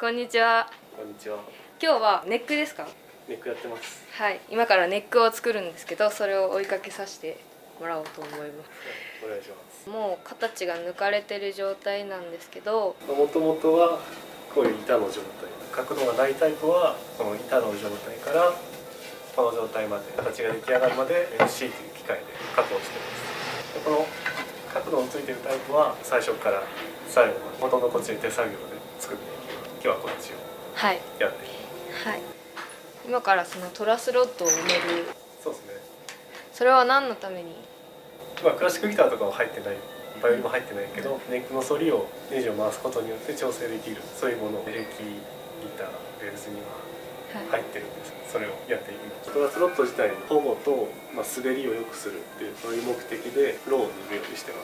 こんにちは。こんにちは。今日はネックですか？ネックやってます。はい、今からネックを作るんですけど、それを追いかけさせてもらおうと思います。お願いします。もう形が抜かれてる状態なんですけど、もともとはこういう板の状態、角度がないタイプはこの板の状態からこの状態まで形が出来上がるまで LC という機械で加工しています。でこの角度のついているタイプは最初から最後までほとんどこっちに手作業で作っていきます。今日はこっちをはいやっていきます。はい。今からそのトラスロッドを埋める。そうですね。それは何のために？クラシックギターとかは入ってない、バイオリンも入ってないけど、ネックの反りをネジを回すことによって調整できる、そういうものをエレキギター、ベルスには入ってるんです。それをやっていきます。トラスロット自体の保護と、滑りを良くするっていうそういう目的でローを塗るようにしてま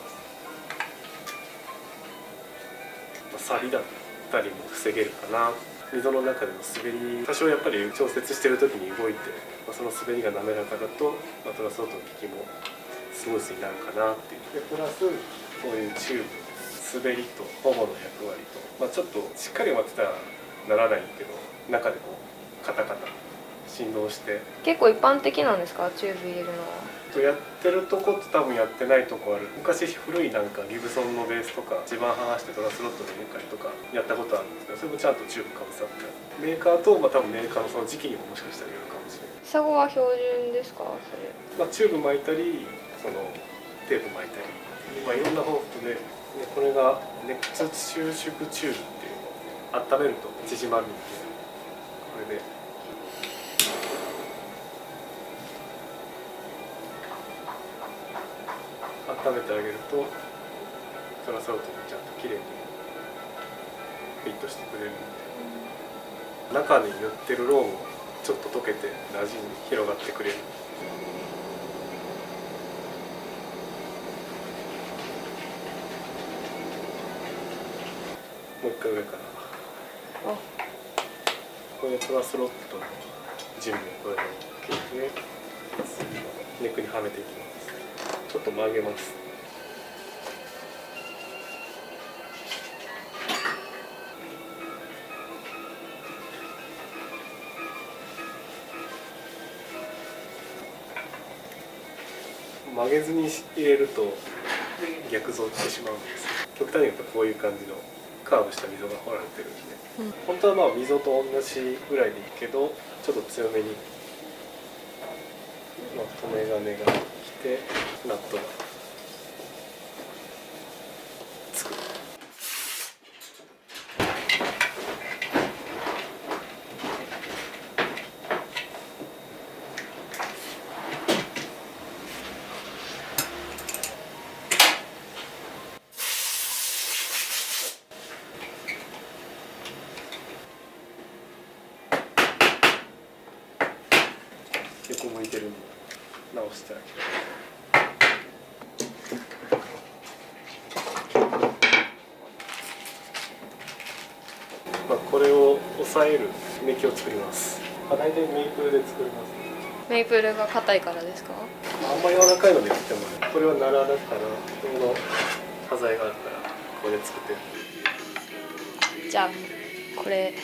す。錆だったりも防げるかな。溝の中での滑り多少やっぱり調節してる時に動いて、その滑りが滑らかだと、トラスロットの効きもスムースになるかなっていう。でプラスこういうチューブ、滑りと保護の役割と、ちょっとしっかり割ってたらならないけど中でもカタカタ振動して。結構一般的なんですか、チューブ入れるのは？やってるとこって多分やってないとこある。昔古いなんかギブソンのベースとか地盤剥がしてトラスロットで入れ替えとかやったことあるんですけど、それもちゃんとチューブかぶさってある。メーカーと、多分メーカーのその時期にももしかしたらよるかもしれない。サゴは標準ですかそれ？チューブ巻いたりそのテープ巻いたり、いろんな方法で、これが熱収縮チューブっていうのを温めると縮まるんで、これで温めてあげるとトラスロットにちゃんときれいにフィットしてくれるんで、中に塗ってるローもちょっと溶けて馴染み広がってくれる。もう一回上から。これでトラスロットの準備をこれで OK で、ネックにはめていきます。ちょっと曲げます。曲げずに入れると逆走してしまうんです。極端に言うとこういう感じのカーブした溝が掘られてるんで、本当は溝と同じぐらいでいいけどちょっと強めに、留め金が来てナットがつく。横向いてるんで直してあげる。これを抑えるメキを作ります。大体メイプルで作ります。メイプルが硬いからですか？あんまり柔らかいのでやってもね、これは奈良だからちょうど端材があるからこれで作ってる。じゃあこれ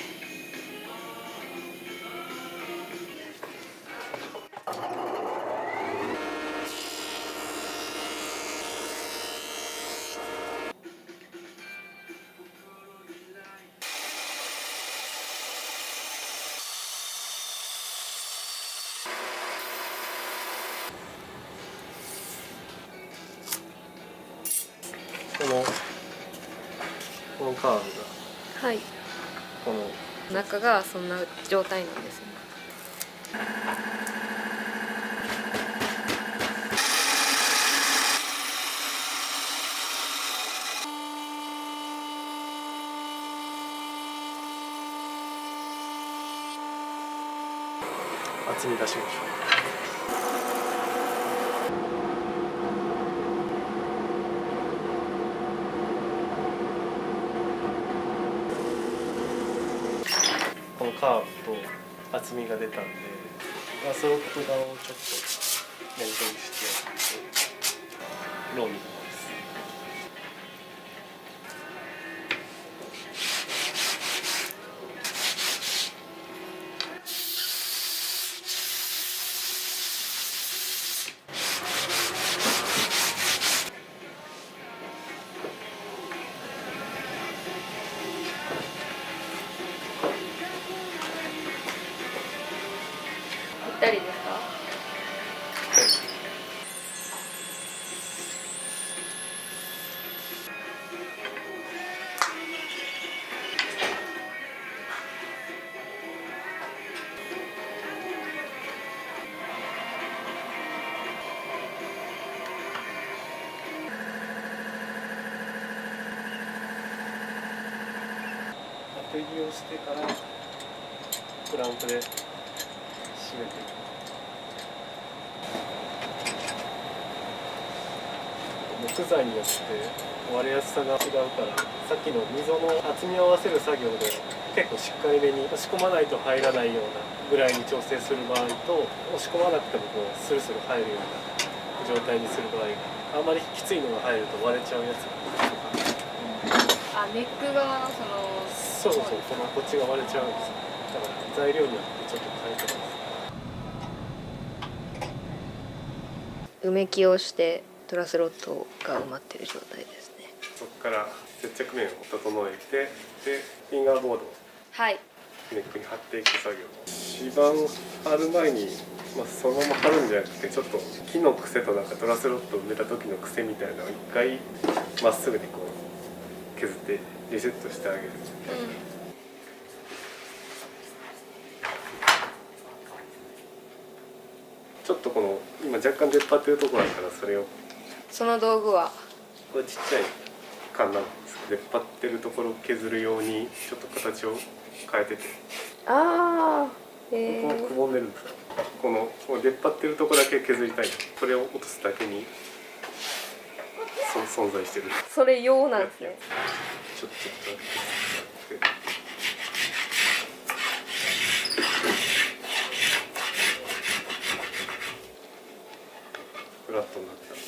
このカーブが、はい、この中がそんな状態なんですね。厚み出しましょう。このカーブと厚みが出たんで、スロット側をちょっとやり取りしてローになります。ったりですか？当て木をしてからクランプで締めていく。木材によって割れやすさが違うから、さっきの溝の厚みを合わせる作業で結構しっかりめに押し込まないと入らないようなぐらいに調整する場合と、押し込まなくてもこうスルスル入るような状態にする場合が、あんまりきついのが入ると割れちゃうやつとか。あ、ネック側のそうそう、こっちが割れちゃうんですよ。だから材料によってちょっと変えてます。埋め木をしてトラスロットが埋まってる状態ですね。そこから接着面を整えて、でフィンガーボードをはい。ネックに貼っていく作業。指板貼る前に、そのまま貼るんじゃなくて、ちょっと木の癖となんかトラスロットを埋めた時の癖みたいなのを一回まっすぐにこう削ってリセットしてあげる。ちょっとこの今若干出っ張ってるところあるから、それをその道具はこれちっちゃいカンナなんですけど、出っ張ってるところを削るようにちょっと形を変えてて、ああ、ここくぼんでるんですよ。この出っ張ってるところだけ削りたい。これを落とすだけに存在してる。それ用なんですね。ちょっとフラットになったんで、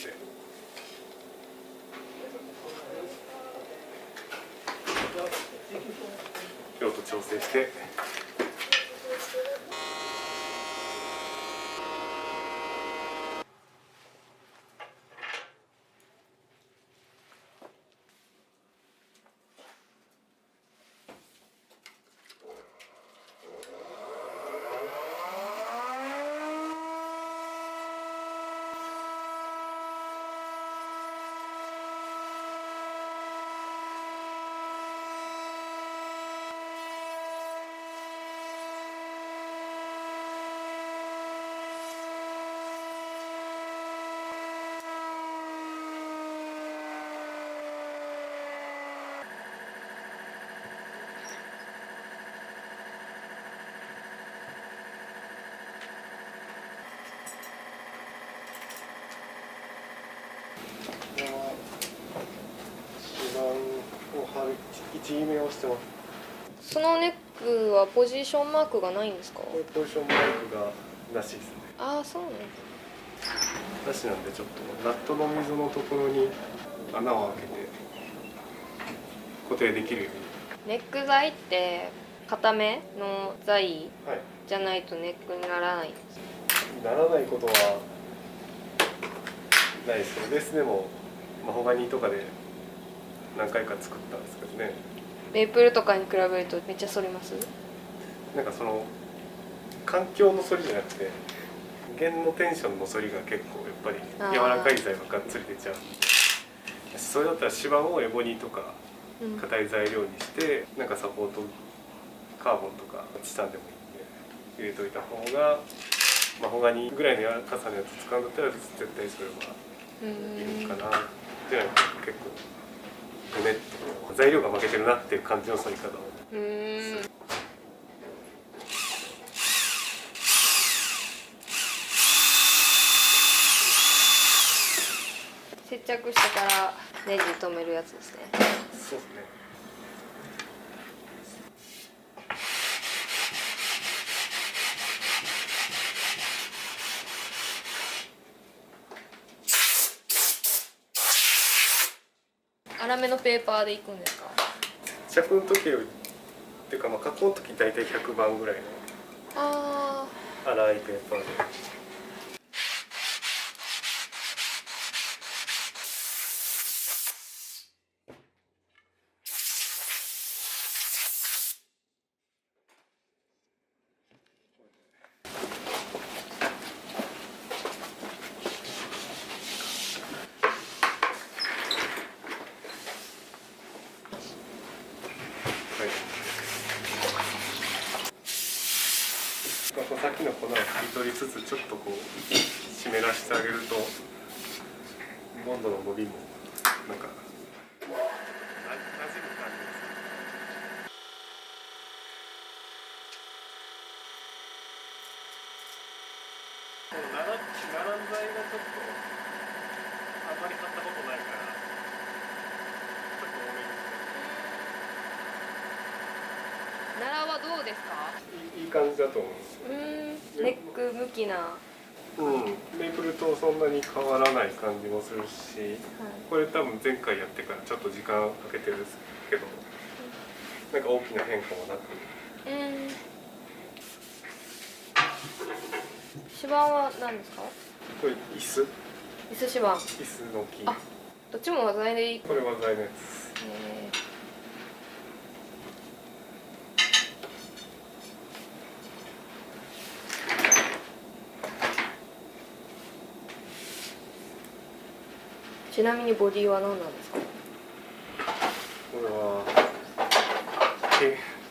用途調整して。指板を貼る位置決めをしてます。そのネックはポジションマークがないんですか？これポジションマークがなしですね。ああ、そうなんです。なしなんで、ちょっとナットの溝のところに穴を開けて固定できるように。ネック材って固めの材はい。じゃないとネックにならないんです。ならないことはないですけど、ベースでもマホガニとかで何回か作ったんですけどね。メープルとかに比べるとめっちゃ反ります？なんかその環境の反りじゃなくて、弦のテンションの反りが結構やっぱり柔らかい材はがっつり出ちゃうんで、それだったら指板をエボニーとか硬い材料にして、なんかサポートカーボンとかチタンでもいいんで入れといた方が、マホガニぐらいの柔らかさのやつ使うんだったら絶対それはいいのかな。じゃないと結構グネッと材料が負けてるなっていう感じの反り方を。接着してからネジ止めるやつですね。そうですね。粗めのペーパーでいくんですか？接着の時よりっていうか、加工の時大体100番ぐらいのあ粗いペーパーで。りつつちょっとこう湿らしてあげるとボンドの伸びもなんか馴染む感じです。このナラン材がちょっとあんまり買ったことないからちょっと多めに奈良はどうですか？いい感じだと思うんですよ。ネック向きな。メープルとそんなに変わらない感じもするし、はい、これ多分前回やってからちょっと時間かけてるんですけど、なんか大きな変化もなく。指板は何ですか？これ椅子椅子指板。椅子の木。あ、どっちも話題でいい。これ話題のやつ。ちなみにボディは何なんですか？これは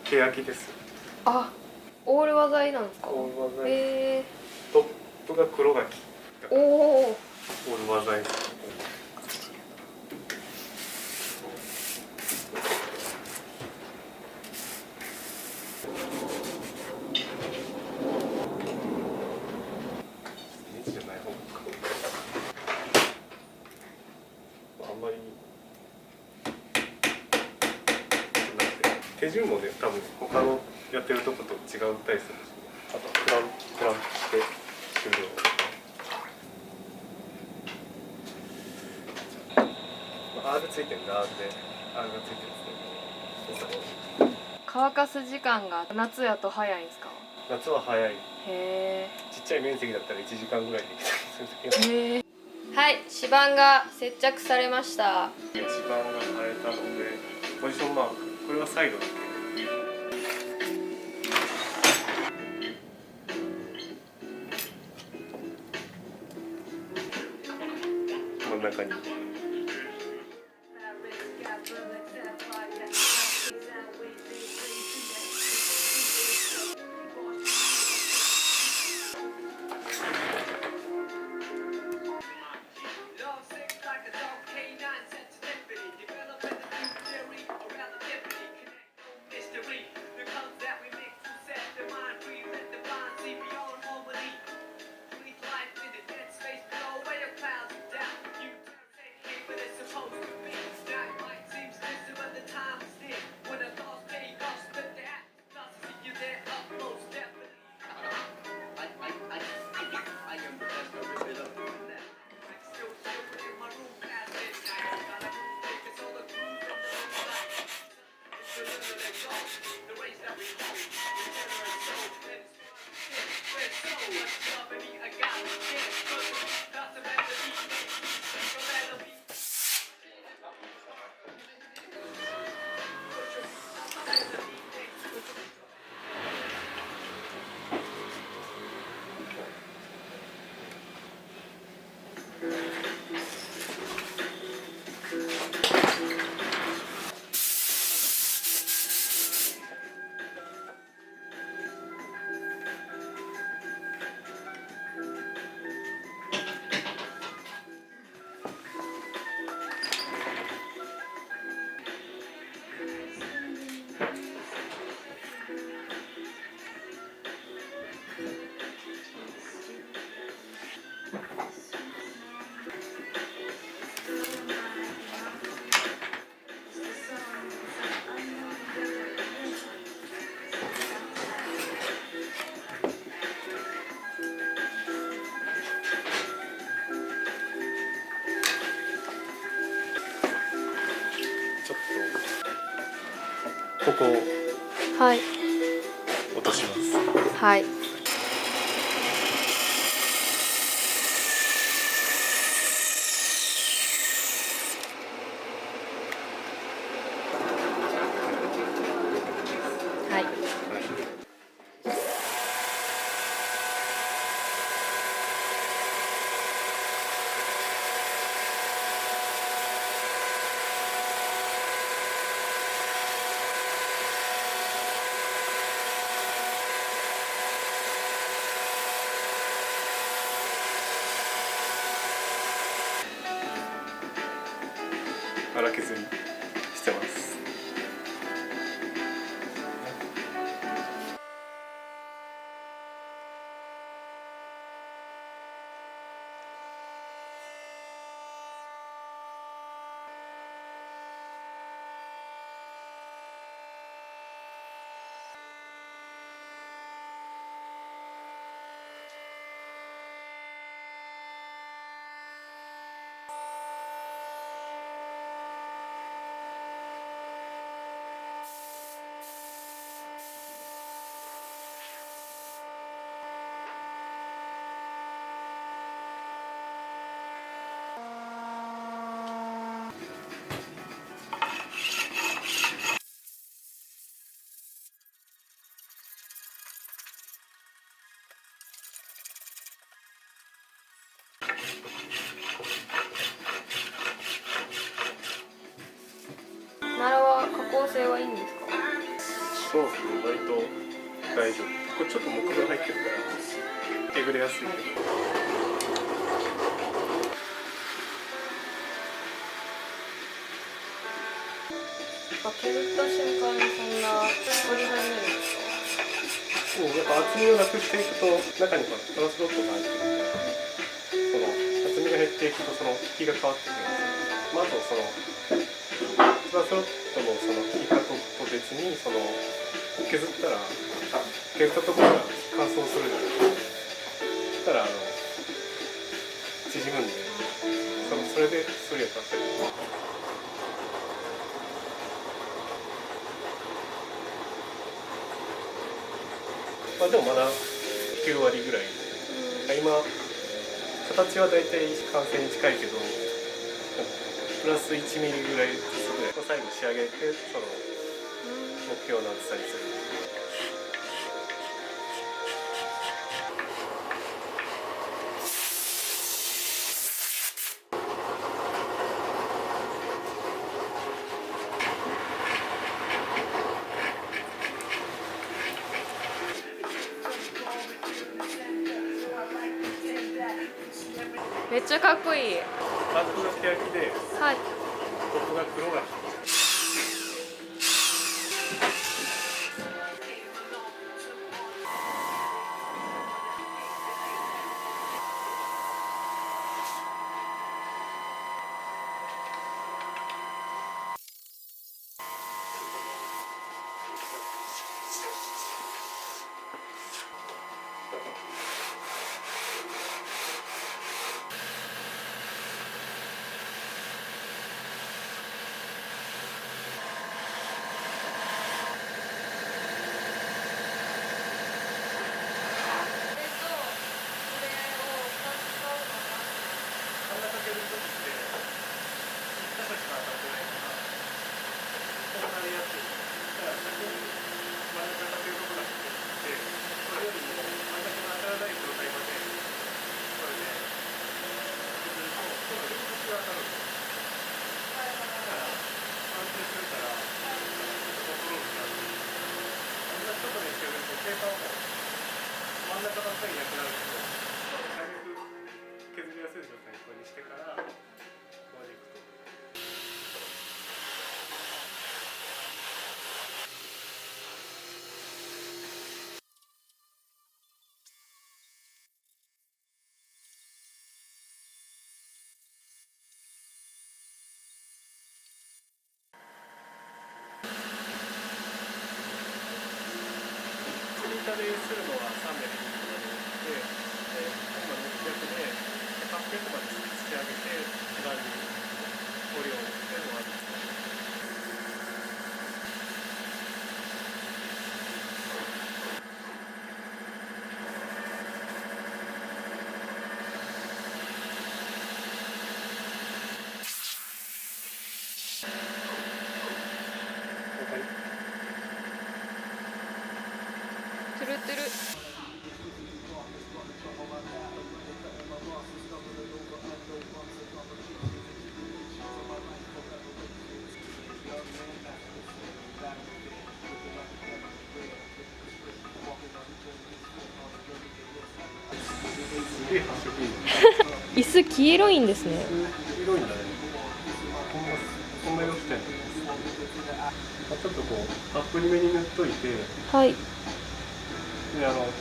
ケヤキです。あ、オール和材なんですか？オール和材。トップが黒柿。おお。オール和材。ネジじゃない方があんまり手順もね、多分他のやってるとこと違うったりするし、あとクランプして終了。R ついてるんで R がついてるんですね。乾かす時間が夏やと早いんですか？夏は早い。へえ。ちっちゃい面積だったら1時間ぐらいできたりする時が。へえ。はい、指板が接着されました。指板が変えたので、ポジションマーク、これはサイドだけど。真ん中に。ここをはい。落とします。はい。はい。荒削りしてます。奈良は加工性はいいんですか？そうですね、割と大丈夫。これちょっと木材入ってるからえぐれやすいけど。削った瞬間にそんな折り始めるんですか？そう、やっぱ厚みをなくしていくと中にトランスロットが入ってるんで、その厚みが減っていくとその効きが変わってくるんですよ。まあ、あとそのトランスロットのその効き方と別にその削ったところが乾燥するじゃないですか。そしたら縮むんで、それでストレートだったり。まあでもまだ9割ぐらい。今形はだいたい完成に近いけど、プラス1ミリぐらいずつぐらい最後仕上げてその目標の厚さにする。めっちゃかっこいい。バックが手焼きで、はい。ここが黒が。真ん中ばっかりなくなるけど、なるべく削りやすい状態にしてからここまでいくと。板でするのは300ミリまでで、今600で800まで仕上げて、手軽に折りを持って終わり。トゥルトゥル。すげえ発色いいね。椅子黄色いんですね。色いんだね。こんなちょっとこうたっぷりめに塗っといて、ではい。ち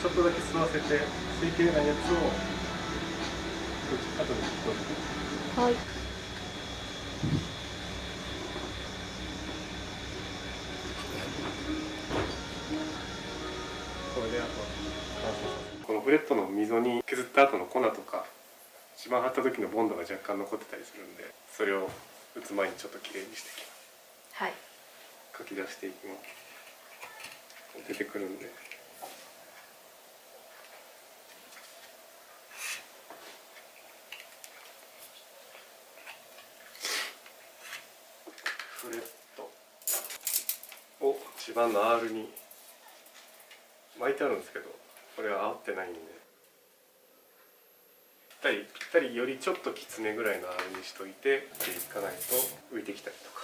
ょっとだけ吸わせて水系なやつを後で取って。はい。これであとはこのフレットの溝に削った後の粉とか一番貼った時のボンドが若干残ってたりするんで、それを打つ前にちょっときれいにしていきます。はい。書き出していきます。出てくるんで。フレットを一番の R に巻いてあるんですけど、これは合ってないんで、ぴったりよりちょっときつめぐらいの R にしといていかないと浮いてきたりとか。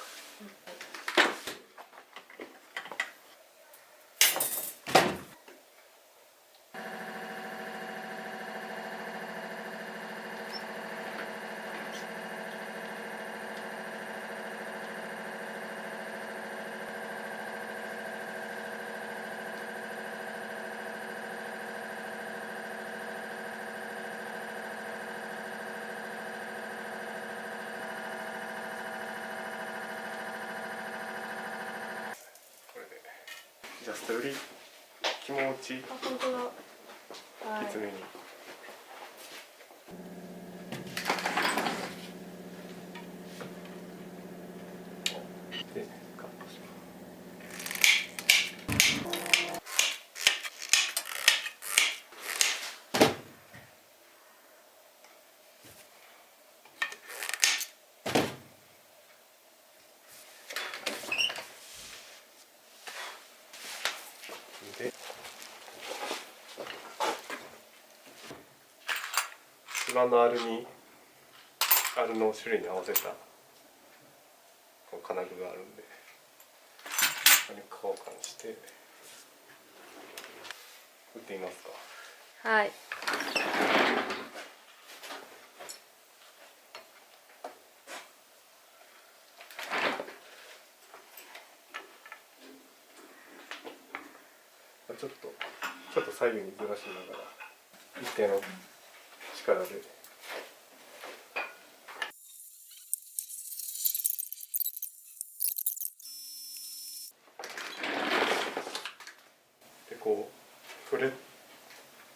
ジャストより気持ちあ、本当だ。はい。きつめに。でカットします。で一番の R の種類に合わせたこの金具があるんで、これに交換して打ってみますか。はい。ちょっと左右にずらしながら一定の力で。でこうフレッ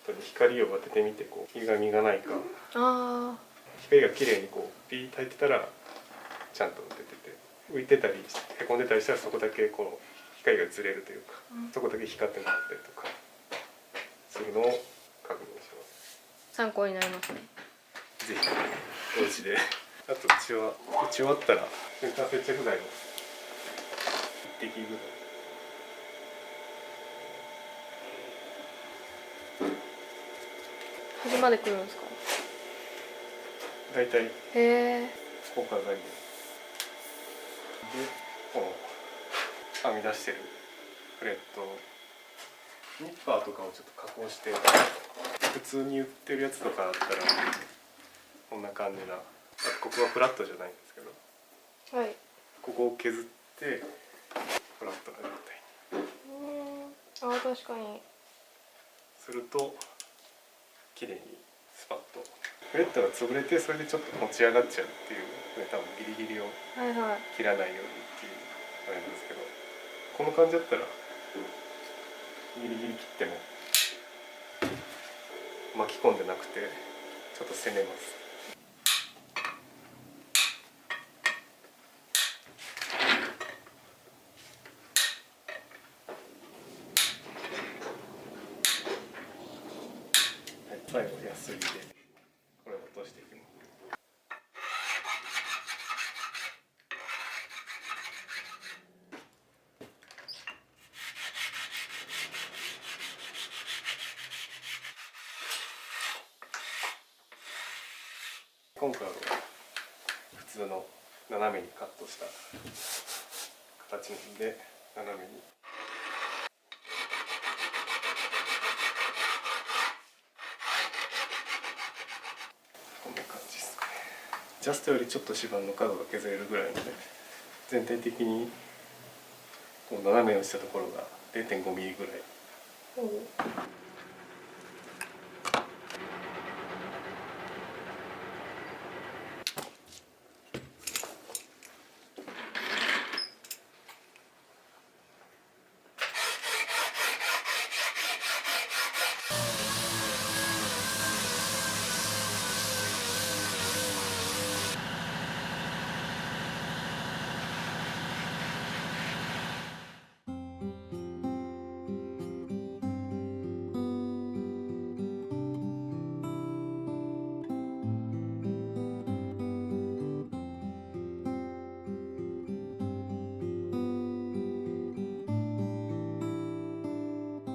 トに光を当ててみて、こう歪みがないか、あ光が綺麗にこうピーッと入ってたらちゃんと出てて、浮いてたりへこんでたりしたらそこだけこう光がずれるというか、そこだけ光ってなかったりとかするのを確認します。あ、参考になりますね。ぜひお家で。あと打ち終わったら先端接着剤を1滴ぐらい。端まで来るんですか？大体へえ。効果剤で、この編み出してるフレットニッパーとかをちょっと加工して、普通に売ってるやつとかだったらこんな感じな、ここはフラットじゃないんですけど、はい。ここを削ってフラットな状態にああ、確かに。すると綺麗にスパッとフレットが潰れて、それでちょっと持ち上がっちゃうっていう、多分ギリギリをはいはい。切らないようにっていうあれなんですけど、この感じだったらギリギリ切っても巻き込んでなくてちょっと攻めます。はい、最後ヤスリでこれを落としていきます。今回は普通の斜めにカットした形なんで、斜めにこんな感じですかね。ジャストよりちょっと指板の角が削れるぐらいので、全体的にこう斜めに落ちたところが 0.5 ミリぐらいうん